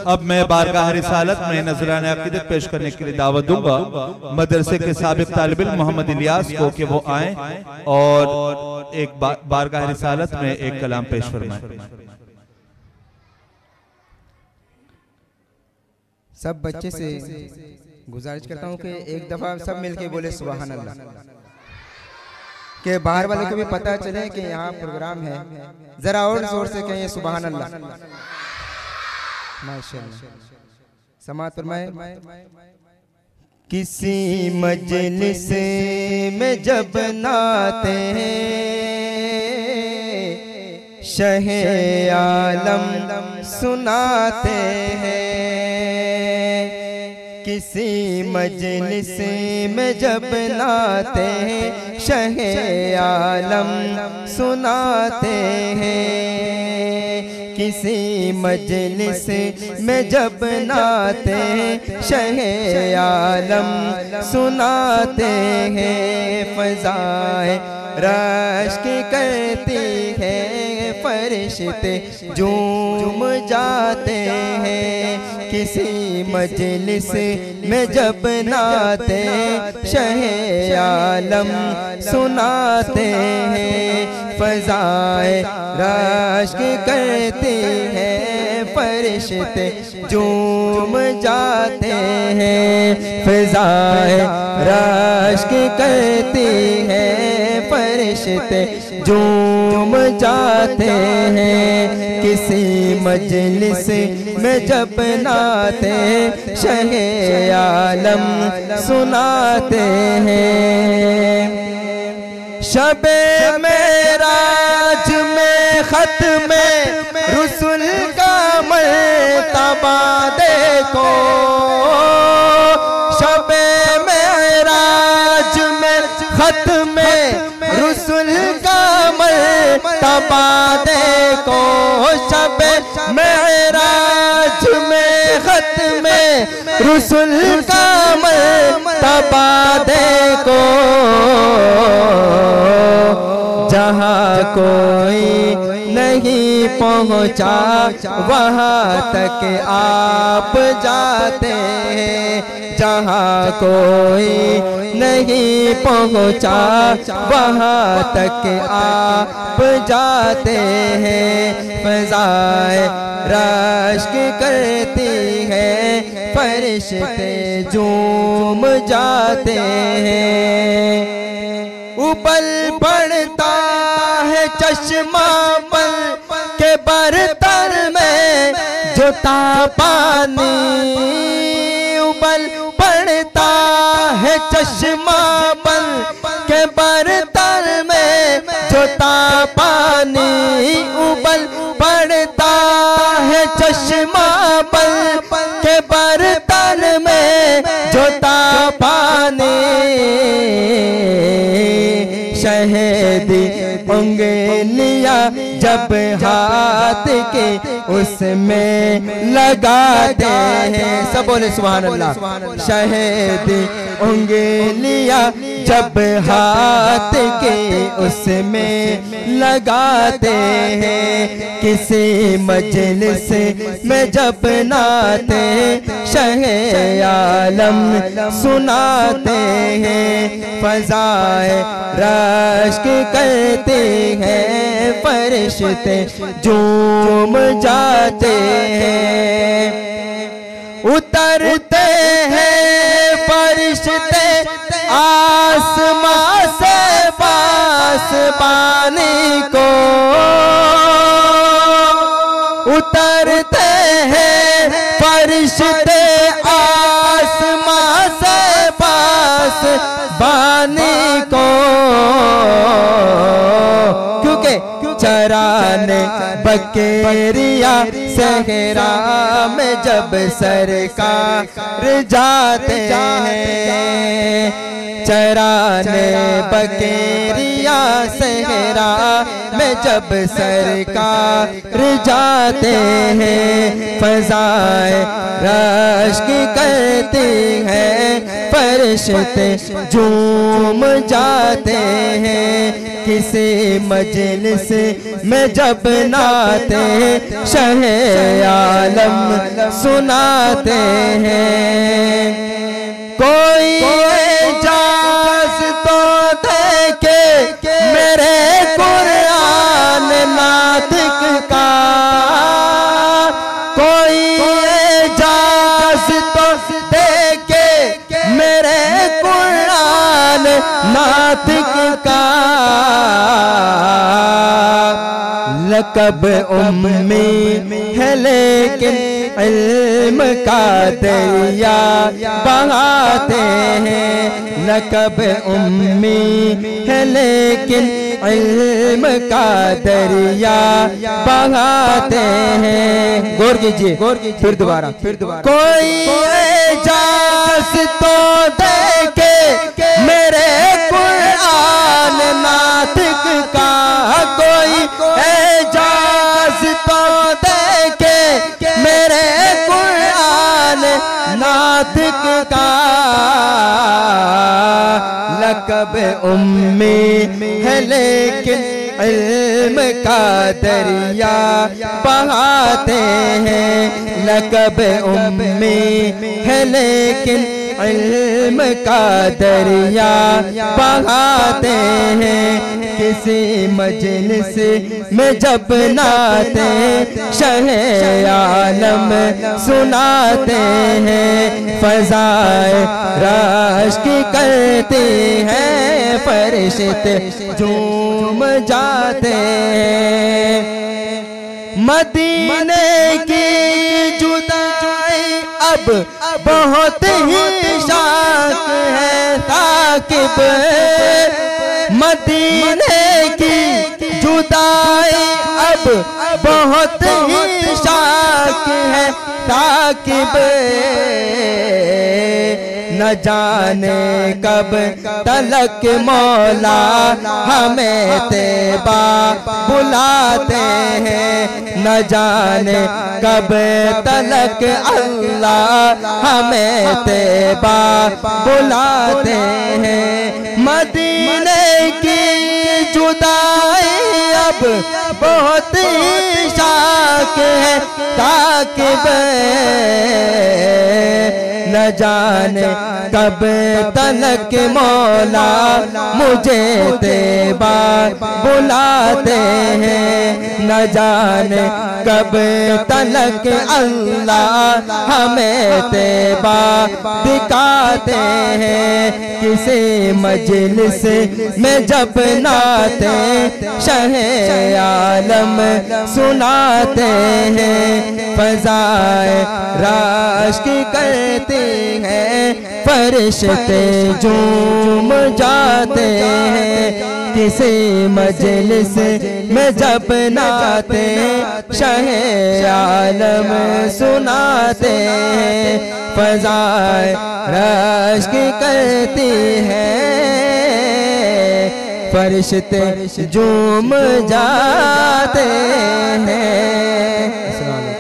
अब मैं बारगाह रिसालत में नजराने अकीदत पेश करने के लिए दावत दूंगा मदरसे के साबिक तालिब इल्म मोहम्मद इलियास को कि वो आए और एक बारगाह रिसालत में एक कलाम पेश फरमाएं। सब बच्चे से गुजारिश करता हूँ कि एक दफा सब मिलके बोले सुभान अल्लाह, कि बाहर वालों को भी पता चले कि यहाँ प्रोग्राम है। जरा और जोर से कहिए सुभान अल्लाह। माशाअल्लाह। समाअत फरमाए। किसी मजलिस में जब नाते हैं शहे आलम सुनाते हैं, किसी मजलिस में जब नाते हैं शहे आलम सुनाते हैं, किसी मजलिस में जब नाते हैं शहे आलम सुनाते हैं। फ़ज़ाए रश्क करती है फरिश्ते झूम जाते हैं, किसी मजलिस में जब नाते शहे आलम सुनाते हैं। फ़ज़ाए रश्क करती है फरिश्ते झूम जाते हैं, फ़ज़ाए रश्क करती है फरिश्ते झूम जाते हैं, किसी मजलिस में जब नाते शहे आलम सुनाते हैं। शबे मेराज में ख़त्म रुसूल का मर्तबा देखो, शबे मेराज में ख़त्म रुसूल का मर्तबा देखो, शबे मेराज में ख़त्म रुसूल का मर्तबा देखो, जहाँ कोई नहीं पहुँचा वहाँ तक आप जाते हैं, जहाँ कोई नहीं पहुँचा वहाँ तक आप जाते हैं। फ़ज़ाए रश्क करती है फरिश्ते झूम जाते हैं। उबल पड़ता है चश्मा पल के बर्तन में जो ता पानी, उबल पड़ता है चश्मा पल के बर्तन में जो ता पानी, उबल पड़ता है चश्मा पल के बर्तन में जो ता पानी, शहीदी उंगलियां जब हाथ के उसमें लगाते हैं, सब बोले सुभान अल्लाह। शहीदी उंगलियां जब हाथ के उसमें लगाते हैं, किसी मजलिस में जब नाते शहे आलम सुनाते हैं। फ़ज़ाए रश्क करते हैं फरिश्ते झूम जाते हैं, उतरते हैं फरिश्ते आसमां से पानी को, उतरते हैं फरिश्ते आसमां से पानी को, क्योंकि चराने बकरिया सहरा में जब सरकार जाते हैं, चराने बकरिया सहरा में जब सरकार जाते हैं फज़ाए रश्क करती हैं फरिश्ते झूम जाते हैं किसी मजलिस में जब नाते शहे आलम सुनाते हैं कोई एजाज़ तो दे के मेरे कुरान नातिक का कोई एजाज़ तो दे के मेरे कुरान नातिक का लक़ब उम्मी है लेकिन इल्म का दरिया बहाते हैं लक़ब उम्मी है लेकिन इल्म का दरिया बहाते हैं। गौर कीजिए फिर दोबारा कोई एजाज़ तो दे के मेरे कुरान नातिक का कोई एजाज़ तो दे के मेरे कुरान नातिक का लक़ब उम्मी है लेकिन इल्म का दरिया बहाते हैं लक़ब उम्मी है लेकिन इल्म का दरिया बहाते हैं किसी मजलिस में जब नाते शहे आलम सुनाते हैं फज़ाए रश्क करती हैं फरिश्ते झूम जाते हैं मदीने की जुदाई अब बहुत ही शाक है ताकिब मदीने की जुदाई अब बहुत ही शाक है ताकिब न जाने कब तलक मौला हमें तैबा बुलाते हैं न जाने कब तलक अल्लाह हमें तैबा बुलाते हैं मदीने की जुदाई अब बहुत ही शाक है ताकिब न जाने कब तलक मौला मुझे तैबा बुलाते हैं न जाने कब तलक अल्लाह हमें तैबा दिखाते हैं किसी मजलिस में जब नाते शहे आलम सुनाते हैं फज़ाए रश्क करते हैं फरिश्ते झूम जाते हैं किसी मजलिस में जब नाते शहे आलम सुनाते हैं फज़ाए रश्क करती हैं फरिश्ते झूम जाते हैं।